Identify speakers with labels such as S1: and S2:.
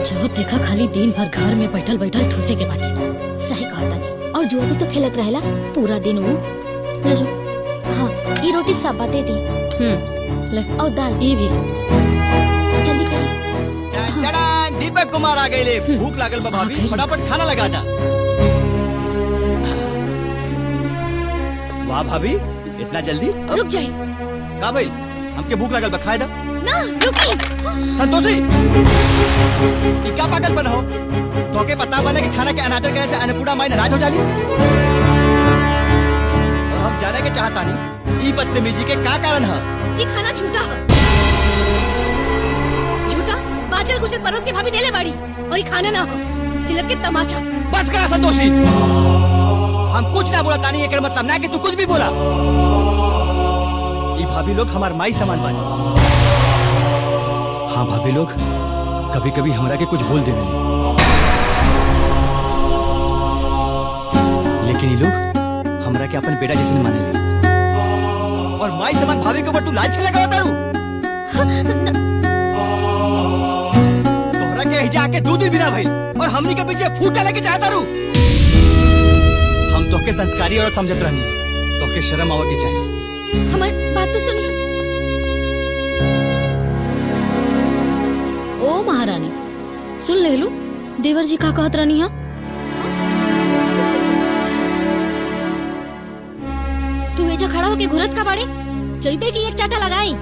S1: जब देखा खाली दिन भर घर में बैठल बैठल ठूसे के बाटे।
S2: सही कहा तानी। और जो भी तो खेलत रहेला पूरा दिन वो।
S1: ले जो।
S2: हाँ, ये रोटी सब दे दी।
S1: ले।
S2: और दाल
S1: ये भी ले।
S2: जल्दी करी।
S3: हाँ। दीपक कुमार आ गए ले। भूख लागल बा भाभी, फटाफट खाना लगा दा। वाह भाभी, इतना जल्दी?
S1: रुक जाए।
S3: का भाई, हमके भूख लागल बा, खाए दा।
S1: ना रुकी।
S3: संतोषी, ई का पागल बन हो? तोके पता बने कि खाना के अनादर करे से अन्नपूर्णा माई नाराज हो जाली? और हम जाने के चाहता नहीं, ई बदतमीजी के का कारण है?
S1: ये खाना झूठा है। झूठा बाचल कुचल परोस के भाभी देले बाड़ी और ये खाना ना हो चिल्लत के तमाचा।
S3: बस करा संतोषी, हम कुछ ना बोला तानी, एक मतलब ना कि तू कुछ भी बोला। ई भाभी लोग हमार माई समान बानी। हाँ भाभी लोग कभी कभी हमरा के कुछ बोल देवे लेकिन ये लोग हमरा के अपन बेटा जैसे माने ले। और माई समान भाभी के ऊपर तू लाज से लगा तारू। तोहरा के हिजा के 2 दिन बिना भइल और हमनी के पीछे फूट डाले के चाहता रू। हम तोहके संस्कारी और समझत रहनी, तोहके शर्म आवे के चाहिए।
S1: हमारी बात तो सुनिए। ओ महारानी, सुन ले लू देवर जी का कहत रहनी है। तू एजा खड़ा होके घुरत का बाड़े जइबे की एक चाटा लगाई।